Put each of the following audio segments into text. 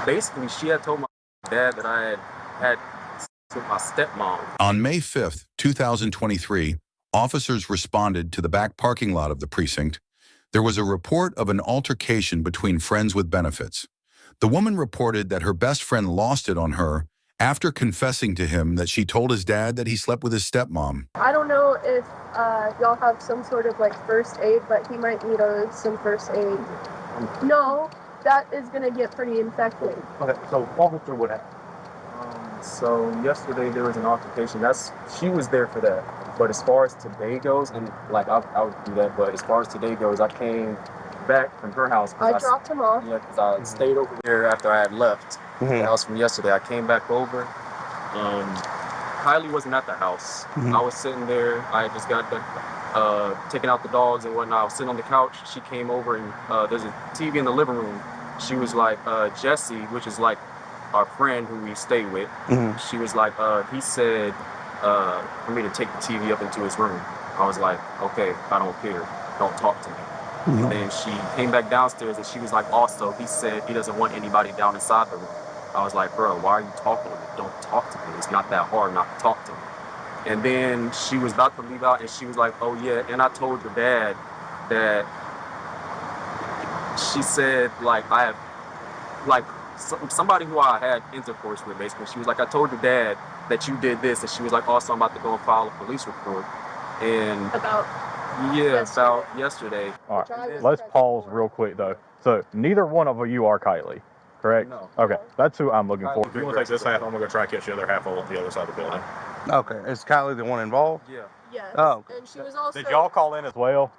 Basically, she had told my dad that I had sex with my stepmom. On May 5th, 2023, officers responded to the back parking lot of the precinct. There was a report of an altercation between friends with benefits. The woman reported that her best friend lost it on her after confessing to him that she told his dad that he slept with his stepmom. I don't know if y'all have some sort of like first aid, but he might need some first aid. No, that is gonna get pretty infected. Okay, so officer, what happened? So yesterday there was an altercation. She was there for that. But as far as today goes, and like I would do that. But as far as today goes, I came back from her house. I dropped him off. Yeah, because I stayed over there after I had left the house from yesterday. I came back over. Kylie wasn't at the house. I was sitting there. I just got done taking out the dogs and whatnot. I was sitting on the couch. She came over and there's a TV in the living room. She was like, Jesse, which is like our friend who we stay with. She was like, he said for me to take the TV up into his room. I was like, okay, I don't care. Don't talk to me. And then she came back downstairs and she was like, also, he said he doesn't want anybody down inside the room. I was like, bro, why are you talking to me? Don't talk to me. It's not that hard not to talk to me. And then she was about to leave out and she was like, oh yeah, and I told your dad that she said like I have like somebody who I had intercourse with basically. She was like, I told your dad that you did this, and she was like, also I'm about to go and file a police report. And About yesterday. All right, let's pause real quick though. So neither one of you are Kylie, correct? No. Okay, that's who I'm looking for. If you want to take this half, I'm going to try to catch the other half on the other side of the building. Okay, is Kylie the one involved? Yeah. yes. Oh, okay. And she was also. Did y'all call in as well?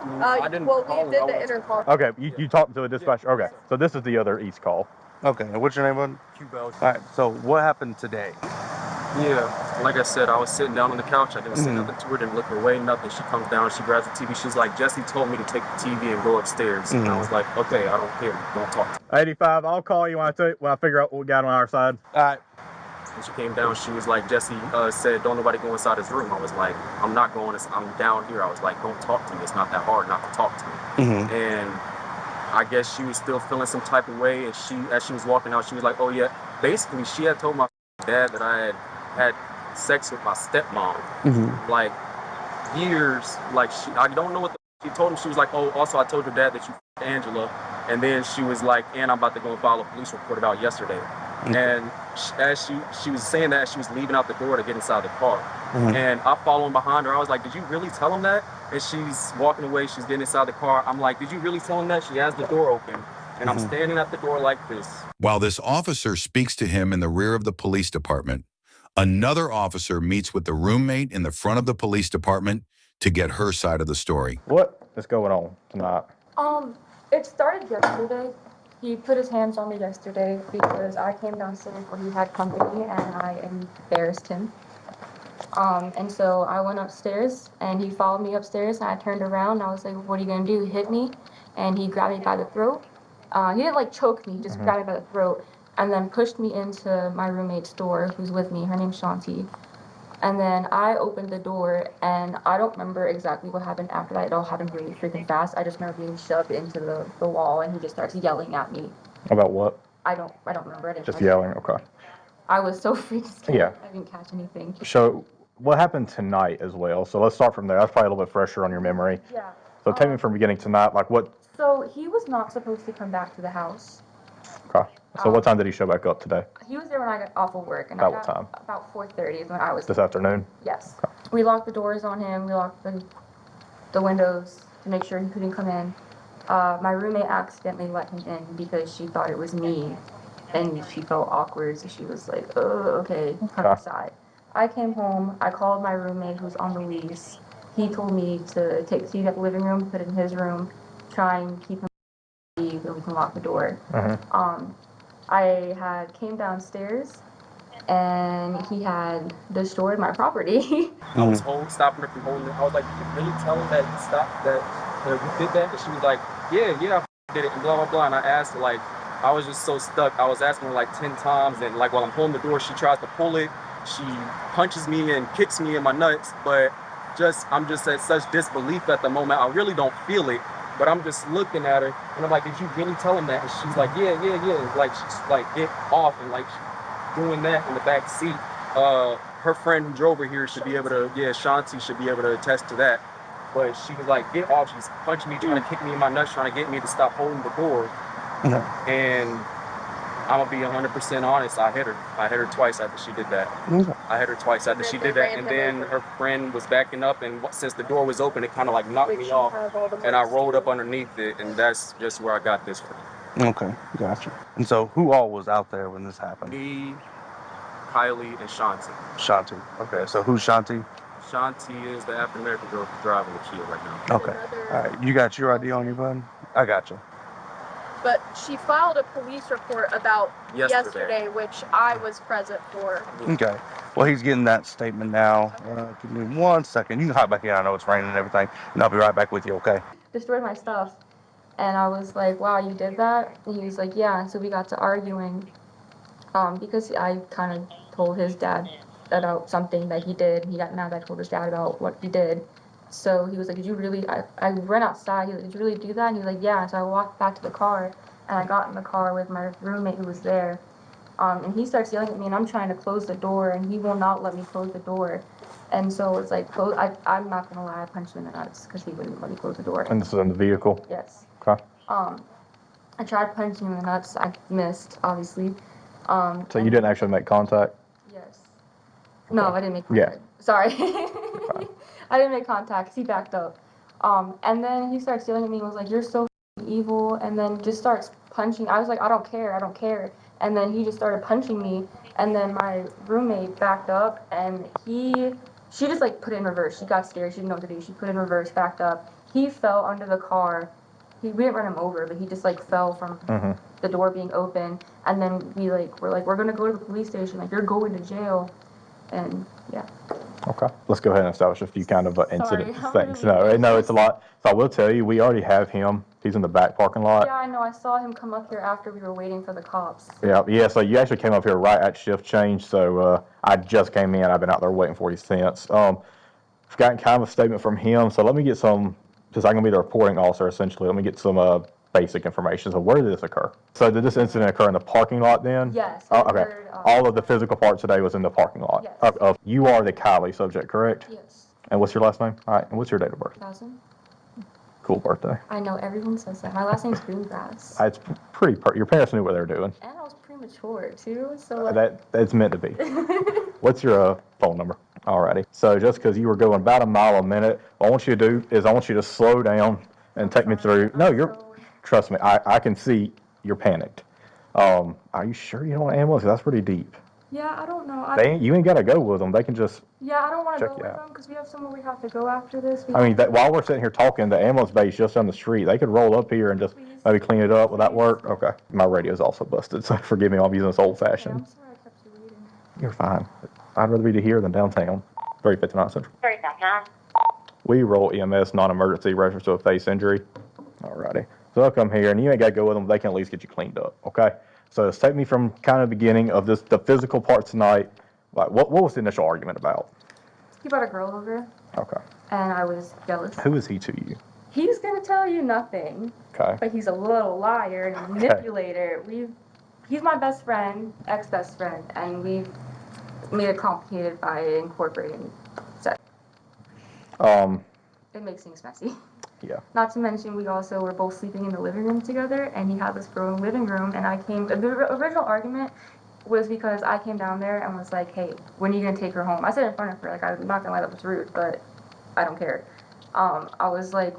I didn't Well, call we did the intercom. Okay, you talked to the dispatcher. Okay, so this is the other East call. Okay, and what's your name, bud? Q-Bell. All right, so what happened today? Yeah, like I said, I was sitting down on the couch. I didn't say nothing to her, didn't look away, nothing. She comes down, she grabs the TV. She's like, Jesse told me to take the TV and go upstairs. And I was like, okay, I don't care. Don't talk to me. 85, I'll call you when I figure out what we got on our side. All right. When she came down, she was like, Jesse said, don't nobody go inside his room. I was like, I'm not going, I'm down here. I was like, don't talk to me. It's not that hard not to talk to me. And I guess she was still feeling some type of way. And as she was walking out, she was like, oh yeah. Basically, she had told my dad that I had sex with my stepmom. Like years, like I don't know what she told him. She was like, oh, also I told your dad that you f***ed Angela. And then she was like, and I'm about to go and file a police report about yesterday. And as she was saying that, she was leaving out the door to get inside the car. And I following behind her. I was like, did you really tell him that? And she's walking away. She's getting inside the car. I'm like, did you really tell him that? She has the door open. And I'm standing at the door like this. While this officer speaks to him in the rear of the police department, another officer meets with the roommate in the front of the police department to get her side of the story. What is going on tonight? It started yesterday. He put his hands on me yesterday because I came downstairs where he had company and I embarrassed him. And so I went upstairs and he followed me upstairs and I turned around and I was like, what are you gonna do? Hit me? And he grabbed me by the throat. He didn't like choke me, he just grabbed me by the throat and then pushed me into my roommate's door who's with me. Her name's Shanti. And then I opened the door and I don't remember exactly what happened after that. It all happened really freaking fast. I just remember being shoved into the wall and he just starts yelling at me. About what? I don't remember it. Just yelling, okay. I was so freaking scared. Yeah. I didn't catch anything. So what happened tonight as well? So let's start from there. That's probably a little bit fresher on your memory. Yeah. So take me from beginning tonight, like what? So he was not supposed to come back to the house. Okay. So what time did he show back up today? He was there when I got off of work. And About what time? About 4:30 is when I was This afternoon? Yes. Okay. We locked the doors on him. We locked the windows to make sure he couldn't come in. My roommate accidentally let him in because she thought it was me. And she felt awkward, so she was like, oh, okay, come inside. I came home. I called my roommate who's on the lease. He told me to take the TV out the living room, put it in his room, try and keep him so we can lock the door. I came downstairs and he had destroyed my property. I was stopping her from holding it. I was like, did you really tell him that you stopped, that you did that? And she was like, yeah, I did it, and blah, blah, blah. And I asked her, like, I was just so stuck. I was asking her like 10 times, and like while I'm holding the door, she tries to pull it. She punches me and kicks me in my nuts, but I'm just at such disbelief at the moment. I really don't feel it. But I'm just looking at her, and I'm like, did you really tell him that? And she's like, yeah, yeah, yeah. Like, she's like, get off, and like, doing that in the back seat. Her friend who drove her here should be able to, yeah, Shanti should be able to attest to that. But she was like, get off. She's punching me, trying to kick me in my nuts, trying to get me to stop holding the door. Yeah. And I'm gonna be 100% honest. I hit her. I hit her twice after she did that. I hit her twice after she did that, and then her friend was backing up, and since the door was open, it kind of like knocked me off, and I rolled up underneath it, and that's just where I got this from. Okay, gotcha. And so, who all was out there when this happened? Me, Kylie, and Shanti. Shanti. Okay, so who's Shanti? Shanti is the African American girl who's driving the Kia right now. Okay. All right, you got your ID on you, bud? I got you. But she filed a police report about yesterday, which I was present for. Okay. Well, he's getting that statement now. Give me 1 second. You can hop back in. I know it's raining and everything, and I'll be right back with you, okay? Destroyed my stuff. And I was like, wow, you did that? And he was like, yeah. And so we got to arguing because I kind of told his dad about something that he did. He got mad that I told his dad about what he did. So he was like, did you really, I ran outside, he was like, did you really do that? And he was like, yeah. So I walked back to the car, and I got in the car with my roommate who was there. And he starts yelling at me, and I'm trying to close the door, and he will not let me close the door. And so it's like, I'm not gonna lie, I punched him in the nuts because he wouldn't let me close the door. And this is in the vehicle? Yes. Okay. I tried punching him in the nuts, I missed, obviously. So you didn't actually make contact? Yes. No, I didn't make contact. Yeah. Sorry. I didn't make contact because he backed up. And then he starts yelling at me and was like, you're so evil, and then just starts punching. I was like, I don't care, I don't care. And then he just started punching me, and then my roommate backed up, and she just like put it in reverse. She got scared, she didn't know what to do. She put it in reverse, backed up. He fell under the car. We didn't run him over, but he just like fell from the door being open. And then we're like, we're gonna go to the police station, like, you're going to jail. And yeah. Okay. Let's go ahead and establish a few kind of incident Sorry, things. really No, it's a lot. So I will tell you, we already have him. He's in the back parking lot. Yeah, I know. I saw him come up here after we were waiting for the cops. Yeah. So you actually came up here right at shift change. So I just came in. I've been out there waiting for you since. I've gotten kind of a statement from him. So let me get some, because I'm going to be the reporting officer essentially. Let me get some basic information. So where did this occur? So did this incident occur in the parking lot then? Yes. Oh, okay. All of the physical part today was in the parking lot? Yes. You are the Kylie subject, correct? Yes. And what's your last name? All right. And what's your date of birth? 2000. Cool birthday. I know, everyone says that. My last name's Greengrass. It's pretty. Your parents knew what they were doing. And I was premature too, so like... That's meant to be. What's your phone number? Alrighty. So just because you were going about a mile a minute, what I want you to do is I want you to slow down and take me through. No, trust me. I can see you're panicked. Are you sure you don't want an ambulance? That's pretty deep. Yeah, I don't know. You ain't got to go with them. They can just. Yeah, I don't want to go with out. them because we have somewhere we have to go after this. I mean, while we're sitting here talking, the ambulance bay is just down the street. They could roll up here and just maybe clean it up. Will that work? Okay. My radio's also busted, so forgive me. I'm using this old-fashioned. I'm sorry I kept you waiting. You're fine. I'd rather be here than downtown. 3059 Central. 3059. We roll EMS, non-emergency, reference to a face injury. Alrighty. So they'll come here, and you ain't got to go with them. They can at least get you cleaned up, okay? So let's take me from kind of the beginning of the physical part tonight. Like, what was the initial argument about? He brought a girl over. Okay. And I was jealous. Who is he to you? He's going to tell you nothing. Okay. But he's a little liar and a manipulator. He's my best friend, ex-best friend, and we've made it complicated by incorporating sex. It makes things messy. Yeah. Not to mention, we also were both sleeping in the living room together, and he had this girl in the living room, and the original argument was because I came down there and was like, hey, when are you going to take her home? I said in front of her, like, I'm not going to lie, that was rude, but I don't care. I was like,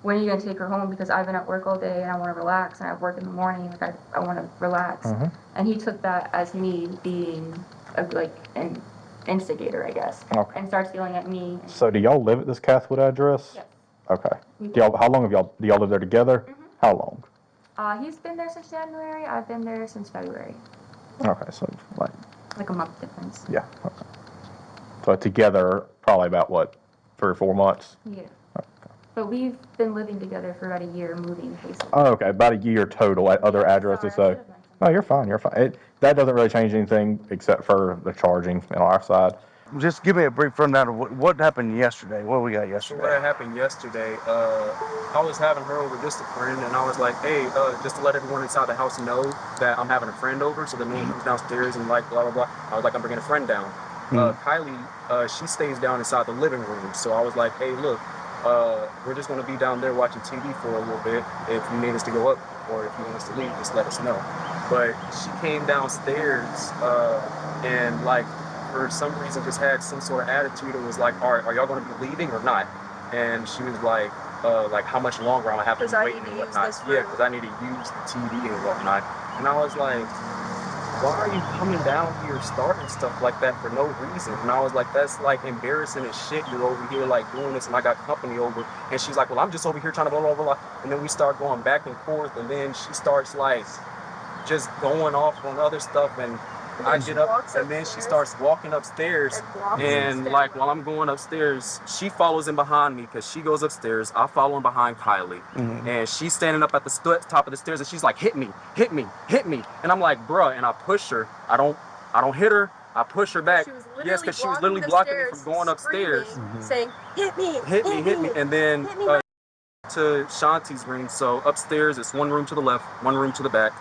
when are you going to take her home? Because I've been at work all day, and I want to relax, and I have work in the morning, like, I want to relax. Mm-hmm. And he took that as me being, an instigator, I guess. Okay. And starts yelling at me. So do y'all live at this Cathwood address? Yes. Okay. How long do y'all live there together? Mm-hmm. How long? He's been there since January. I've been there since February. Okay, so like a month difference. Yeah. Okay. So together, probably about what, 3 or 4 months? Yeah. Okay. But we've been living together for about a year, moving basically. Oh, okay, about a year total at other addresses. Sorry, So, no, you're fine. You're fine. That doesn't really change anything except for the charging on our side. Just give me a brief rundown of what happened yesterday. What we got So what yesterday? had happened yesterday, I was having her over just a friend, and I was like, hey, just to let everyone inside the house know that I'm having a friend over, so that no one comes downstairs and like blah blah blah. I was like, I'm bringing a friend down. Kylie, she stays down inside the living room, so I was like, hey, look, we're just gonna be down there watching TV for a little bit. If you need us to go up or if you want us to leave, just let us know. But she came downstairs, and like for some reason just had some sort of attitude and was like, all right, are y'all gonna be leaving or not? And she was like how much longer I'm gonna have to be waiting and whatnot. Yeah, because I need to use the TV and whatnot. And I was like, why are you coming down here starting stuff like that for no reason? And I was like, that's like embarrassing as shit. You're over here like doing this and I got company over. And she's like, well, I'm just over here trying to blah, blah, blah. And then we start going back and forth. And then she starts like just going off on other stuff. And I get up and then she starts walking upstairs. And like while I'm going upstairs, she follows in behind me because she goes upstairs. I follow in behind Kylie. And she's standing up at the top of the stairs and she's like, hit me, hit me, hit me. And I'm like, bruh, and I push her. I don't hit her. I push her back. Yes, because she was literally blocking me from going upstairs. Saying, hit me, Hit me, hit me. And then to Shanti's room. So upstairs, it's one room to the left, one room to the back.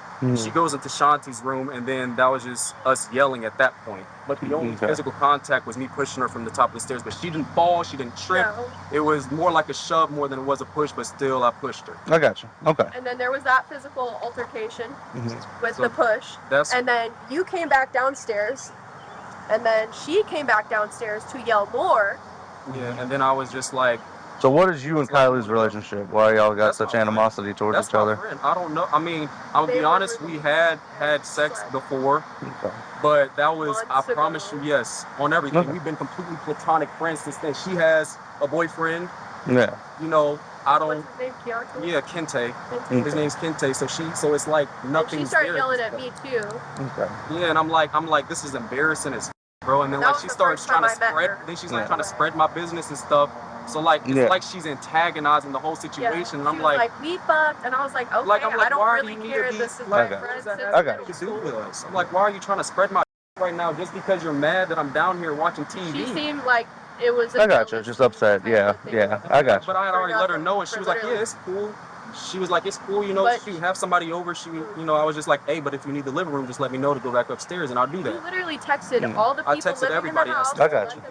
She goes into Shanti's room, and then that was just us yelling at that point. But the only physical contact was me pushing her from the top of the stairs. But she didn't fall, she didn't trip. No. It was more like a shove more than it was a push, but still I pushed her. I got you. Okay. And then there was that physical altercation with So the push. And then you came back downstairs, and then she came back downstairs to yell more. Yeah, and then I was just like, so what is you and Kylie's relationship? Why y'all got such animosity towards each other? Friend. I don't know. I mean, I'm gonna be honest, we had sex before, but that was, I promise you, yes, on everything. We've been completely platonic friends since then. She has a boyfriend. Yeah. You know, I don't. What's his name? Keontae? Yeah, Kente. His name's Kente. So it's like nothing. And she started yelling at me too. Okay. Yeah, and I'm like, this is embarrassing as bro. And then like she starts trying to spread. Then she's like trying to spread my business and stuff. So like it's like she's antagonizing the whole situation, and I'm like, we fucked, and I was like, okay, like, I'm like, I don't why really do you care. need to be This is like, my friend since I got middle you school. do with us? I'm like, why are you trying to spread my right now just because you're mad that I'm down here watching TV? She seemed like it was. I got you. Just upset. Yeah. Yeah. I got you. But I had already let her know, and she was like, yeah, it's cool. She was like, it's cool, you know, she have somebody over. She, you know, I was just like, hey, but if you need the living room, just let me know to go back upstairs, and I'll do that. You literally texted all the people texted living everybody in the house. I got you.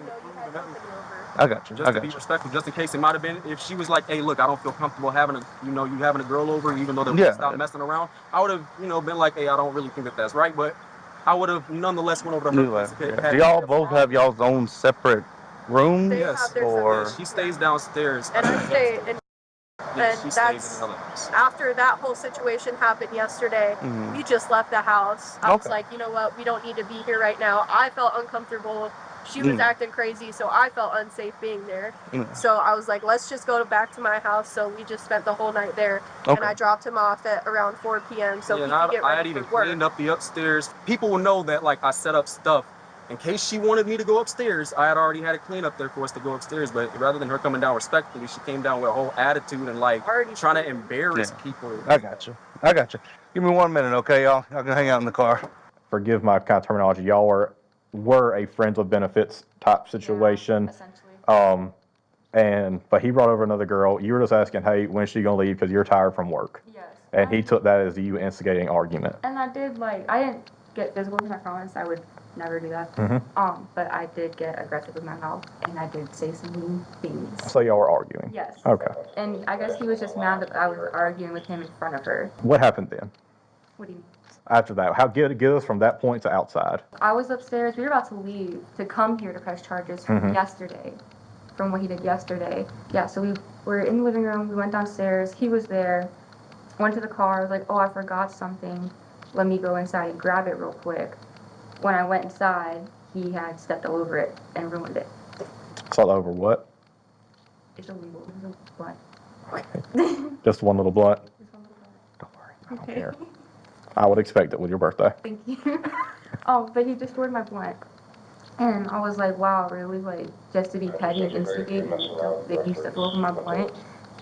I got you. Just to be respectful, just in case it might have been, if she was like, hey, look, I don't feel comfortable having you having a girl over, even though they stop messing around, I would have, been like, hey, I don't really think that that's right, but I would have nonetheless went over to her place. Do y'all both have y'all's own separate rooms? Yes. Or she stays downstairs. And I stay, and she that's stays in another house. after that whole situation happened yesterday. We just left the house. I was like, you know what, we don't need to be here right now. I felt uncomfortable. She was acting crazy, so I felt unsafe being there. So I was like, let's just go back to my house. So we just spent the whole night there, and I dropped him off at around 4 p.m. so he could get ready I had even cleaned up the upstairs. People will know that like I set up stuff in case she wanted me to go upstairs. I had already had it clean up there for us to go upstairs, but rather than her coming down respectfully, she came down with a whole attitude and like trying to embarrass people. I got you. Give me 1 minute, okay, y'all? Y'all can hang out in the car. Forgive my kind of terminology. Y'all were a friends with benefits type situation. Essentially. But he brought over another girl. You were just asking, hey, when's she gonna leave because you're tired from work? Yes. And he took that as you instigating argument. And I did I didn't get physical with my promise. I would never do that. But I did get aggressive with my mouth, and I did say some mean things. So y'all were arguing? Yes. Okay. And I guess he was just mad that I was arguing with him in front of her. What happened then? What do you mean? After that, get us from that point to outside. I was upstairs. We were about to leave to come here to press charges from yesterday, from what he did yesterday. Yeah, so we were in the living room. We went downstairs. He was there. Went to the car. I was like, oh, I forgot something. Let me go inside and grab it real quick. When I went inside, he had stepped all over it and ruined it. So over what? It's illegal. It's a blunt. Okay. Just one little blunt? Just one little blunt. Don't worry. I don't care. I would expect it with your birthday. Thank you. But he destroyed my blunt. And I was like, wow, really? Like, just to be petty and instigate and you stepped over my blunt?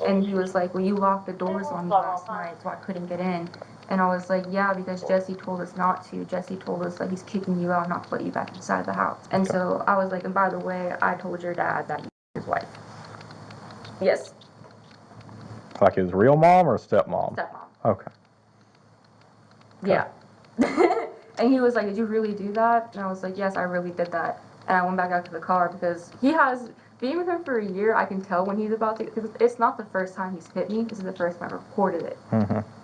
And he was like, well, you locked the doors on me last night, so I couldn't get in. And I was like, yeah, because Jesse told us not to. Jesse told us that he's kicking you out, not to let you back inside the house. And so I was like, and by the way, I told your dad that you his wife. Yes. Like his real mom or stepmom? Stepmom. Okay. Yeah. And he was like, did you really do that? And I was like, yes, I really did that. And I went back out to the car because he has, being with him for a year, I can tell when he's about to, because it's not the first time he's hit me. This is the first time I reported it.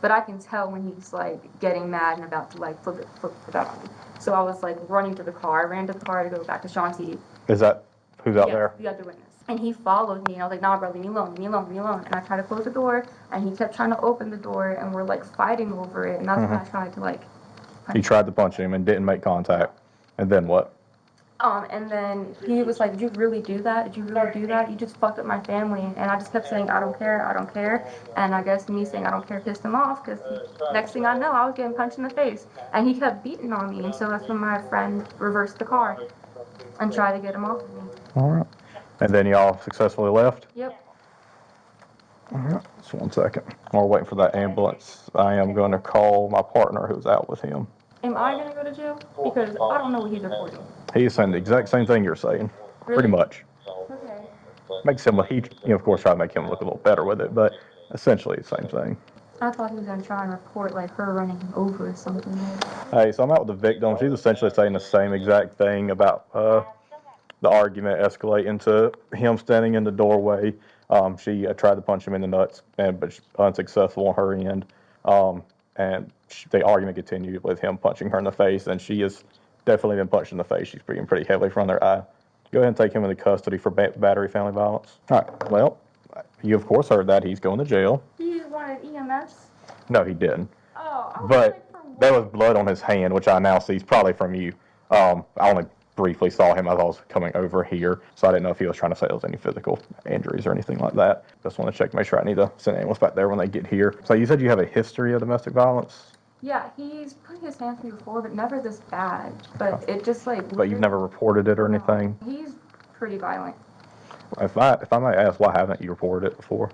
But I can tell when he's like getting mad and about to like flip it out on me. So I was like running to the car. I ran to the car to go back to Shanti. Is that who's out there? The other witness. And he followed me. And I was like, nah, bro, leave me alone, leave me alone, leave me alone. And I tried to close the door, and he kept trying to open the door, and we're like fighting over it. And that's when I tried to like. You tried to punch him and didn't make contact. And then what? And then he was like, did you really do that? Did you really do that? You just fucked up my family. And I just kept saying, I don't care, I don't care. And I guess me saying I don't care pissed him off, because next thing I know, I was getting punched in the face. And he kept beating on me. And so that's when my friend reversed the car and tried to get him off of me. All right. And then y'all successfully left? Yep. All right. Just 1 second. While we're waiting for that ambulance, I am going to call my partner who's out with him. Am I going to go to jail? Because I don't know what he's reporting. He's saying the exact same thing you're saying. Really? Pretty much. Okay. Makes him, of course, try to make him look a little better with it, but essentially the same thing. I thought he was going to try and report like her running him over or something. Hey, so I'm out with the victim. She's essentially saying the same exact thing about the argument escalating to him standing in the doorway. She tried to punch him in the nuts, but she unsuccessful on her end. And the argument continued with him punching her in the face, and she has definitely been punched in the face. She's bleeding pretty heavily from their eye. Go ahead and take him into custody for battery, family violence. All right, well, you of course heard that. He's going to jail. He wanted EMS? No, he didn't. Oh, I was But like, for what? there was blood on his hand, which I now see is probably from you. I only briefly saw him as I was coming over here, so I didn't know if he was trying to say there was any physical injuries or anything like that. Just want to check to make sure I need to send an ambulance back there when they get here. So you said you have a history of domestic violence? Yeah, he's put his hands on me before, but never this bad. But it just like. But you've never reported it or anything? He's pretty violent. If I might ask, why haven't you reported it before?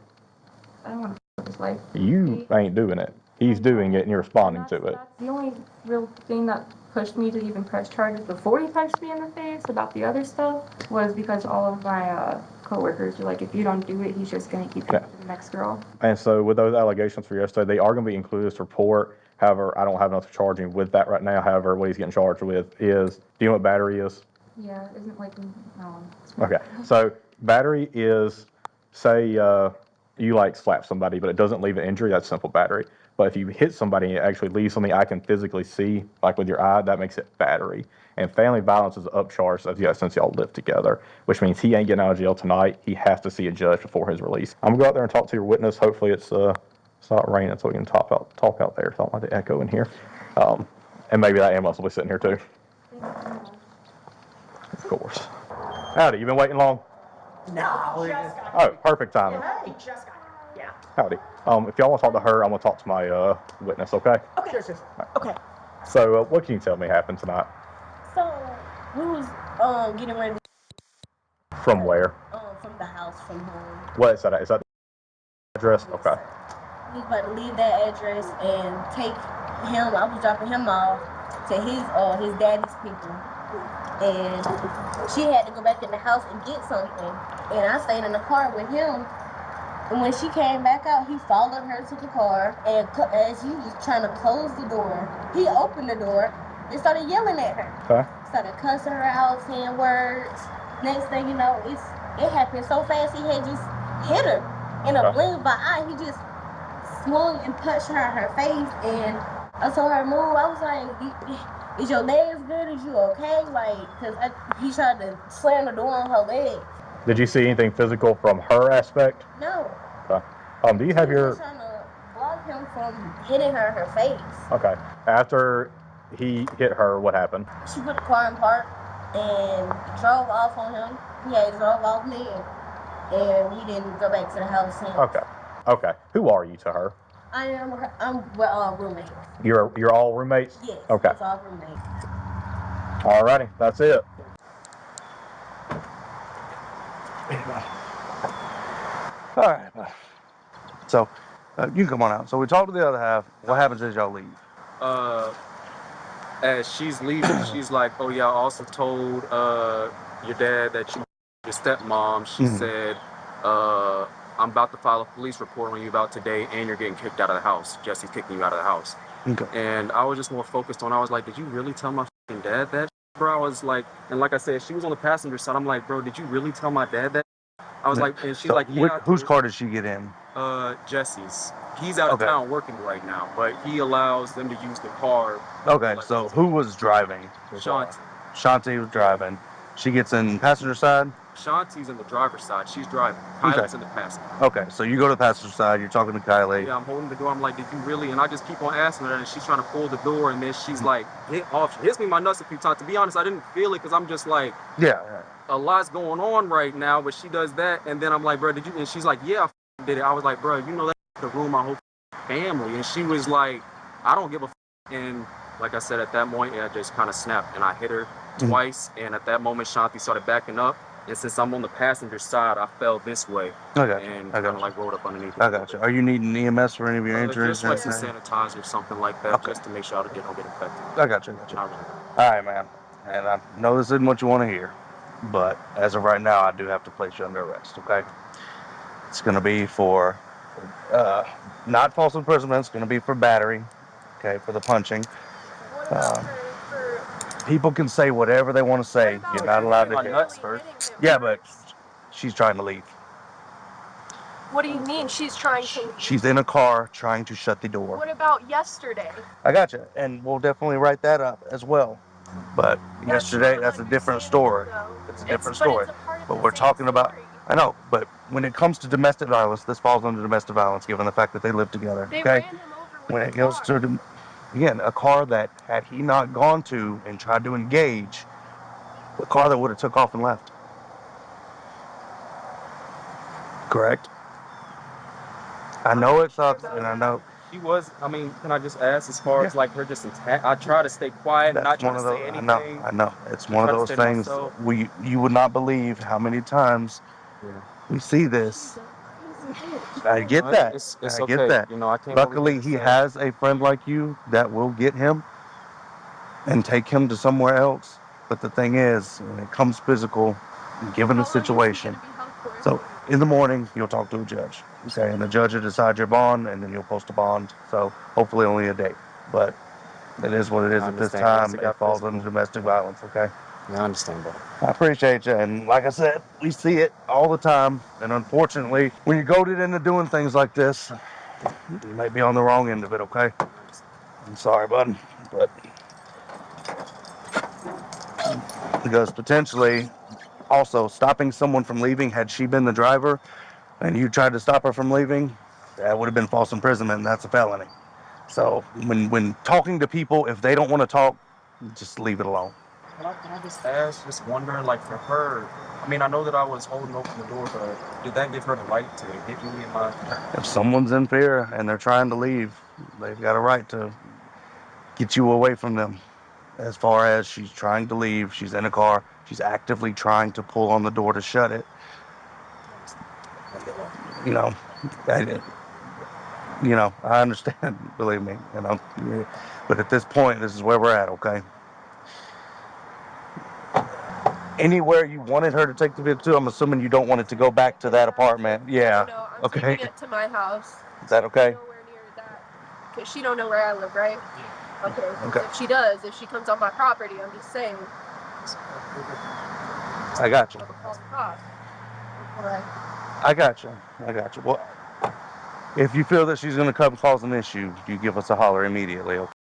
I don't want to f his life. You ain't doing it. He's doing it and you're responding to it. That's the only real thing that pushed me to even press charges before he punched me in the face about the other stuff was because all of my coworkers were like, if you don't do it, he's just going to keep going to the next girl. And so with those allegations for yesterday, they are going to be included in this report. However, I don't have enough to charge him with that right now. However, what he's getting charged with is, do you know what battery is? Yeah, isn't like, no. Okay, so battery is, say you like slap somebody, but it doesn't leave an injury, that's simple battery. But if you hit somebody and it actually leaves something I can physically see, like with your eye, that makes it battery. And family violence is upcharged since y'all live together, which means he ain't getting out of jail tonight. He has to see a judge before his release. I'm gonna go out there and talk to your witness. Hopefully it's not raining so we can talk out there. Don't let the echo in here. And maybe that ambulance will be sitting here too. Of course. Howdy, you been waiting long? No. Oh, perfect timing. He just got here. Yeah. Howdy. If y'all want to talk to her, I'm gonna talk to my witness, okay? Okay. Sure. Okay. So, what can you tell me happened tonight? So we was getting ready From where? from the house from home. What is that? Is that the address? Yes. Okay. We was about to leave that address and take him. I was dropping him off to his daddy's people, and she had to go back in the house and get something. And I stayed in the car with him. And when she came back out, he followed her to the car, and as he was trying to close the door, he opened the door and started yelling at her. Okay. Started cussing her out, saying words. Next thing you know, it happened so fast, he had just hit her. In a blink of an eye, he just swung and punched her in her face, and I told her to move. I was like, is your legs good? Is you okay? Like, because he tried to slam the door on her leg. Did you see anything physical from her aspect? No. Okay. Do you have She your... was trying to block him from hitting her in her face. Okay. After he hit her, what happened? She put the car in park and drove off on him. He had drove off me, and we didn't go back to the house since. Okay. Who are you to her? We're all roommates. You're all roommates? Yes. Okay. We're all roommates. Alrighty, that's it. All right. So You can come on out. So we talked to the other half. What happens as y'all leave? As she's leaving, she's like, "Oh yeah, I also told your dad that you your stepmom." She said, "I'm about to file a police report on you about today, and you're getting kicked out of the house. Jesse's kicking you out of the house." Okay. And I was just more focused on. I was like, "Did you really tell my dad that, bro?" I was like, and like I said, she was on the passenger side. I'm like, "Bro, did you really tell my dad that?" I was like, and she's So like, "Yeah." whose car did she get in? Jesse's. He's out of Okay. town working right now, but he allows them to use the car. Okay, Like, so who was driving? Shanti. Shanti was driving. She gets in passenger side? Shanti's in the driver's side. She's driving. Kyle's in the passenger. Okay, so you go to the passenger side. You're talking to Kylie. Yeah, I'm holding the door. I'm like, "Did you really?" And I just keep on asking her, and she's trying to pull the door, and then she's like, hit off. She hits me in my nuts a few times. To be honest, I didn't feel it because I'm just like, Yeah. a lot's going on right now, but she does that, and then I'm like, "Bro, did you?" And she's like, "Yeah, I did it." I was like, "Bro, you know that could ruin my whole family." And she was like, "I don't give a." And like I said, at that moment, I just kind of snapped, and I hit her twice. And at that moment, Shanti started backing up, and since I'm on the passenger side, I fell this way and kind of like rolled up underneath. I got you. Are you needing EMS for any of your injuries? Just like some sanitizer or something like that, just to make sure I don't get infected. I got you. All right, man. And I know this isn't what you want to hear, but as of right now, I do have to place you under arrest, okay? It's going to be for not false imprisonment. It's going to be for battery, okay, for the punching. What about for People can say whatever they want to say. You're not allowed to My hit. nuts first. Yeah, but she's trying to leave. What do you mean she's trying to leave? She's in a car trying to shut the door. What about yesterday? I got you, and we'll definitely write that up as well. But yesterday, that's a different story. It's a different story. But we're talking about. I know, but when it comes to domestic violence, this falls under domestic violence, given the fact that they live together. They Okay. ran him over When with it goes car. to, again, a car that had he not gone to and tried to engage, a car that would have took off and left. Correct. I know it sucks, and I know. She was. I mean, can I just ask, as far as like her just attack? I try to stay quiet, not try to say anything. I know. It's one of those things. You would not believe how many times we see this. I get that. It's I okay. get that. You know, I can't. Luckily, he has a friend like you that will get him and take him to somewhere else. But the thing is, when it comes physical, given the situation, so in the morning you'll talk to a judge, okay, and the judge will decide your bond, and then you'll post a bond. So hopefully only a day, but it is what it is at this time. It falls under domestic violence, okay? Yeah, I understand that. I appreciate you, and like I said, we see it all the time, and unfortunately, when you're goaded into doing things like this, you might be on the wrong end of it, okay? I'm sorry, bud, but because potentially also stopping someone from leaving, had she been the driver and you tried to stop her from leaving, that would have been false imprisonment, and that's a felony. So when talking to people, if they don't want to talk, just leave it alone. Can I just ask, just wondering, like for her, I mean, I know that I was holding open the door, but did that give her the right to hit me in my... If someone's in fear and they're trying to leave, they've got a right to get you away from them. As far as she's trying to leave, she's in a car, she's actively trying to pull on the door to shut it. You know, I understand, believe me, but at this point, this is where we're at, okay? Anywhere you wanted her to take the vehicle to, I'm assuming you don't want it to go back to that apartment. Yeah. No, I'm Okay. taking it to my house. Is that okay? Nowhere near that. Because she don't know where I live, right? Yeah. Okay. If she does, if she comes on my property, I'm just saying. I got you. I'm gonna call the cops. Alright. I got you. Well, if you feel that she's going to come cause an issue, you give us a holler immediately, okay?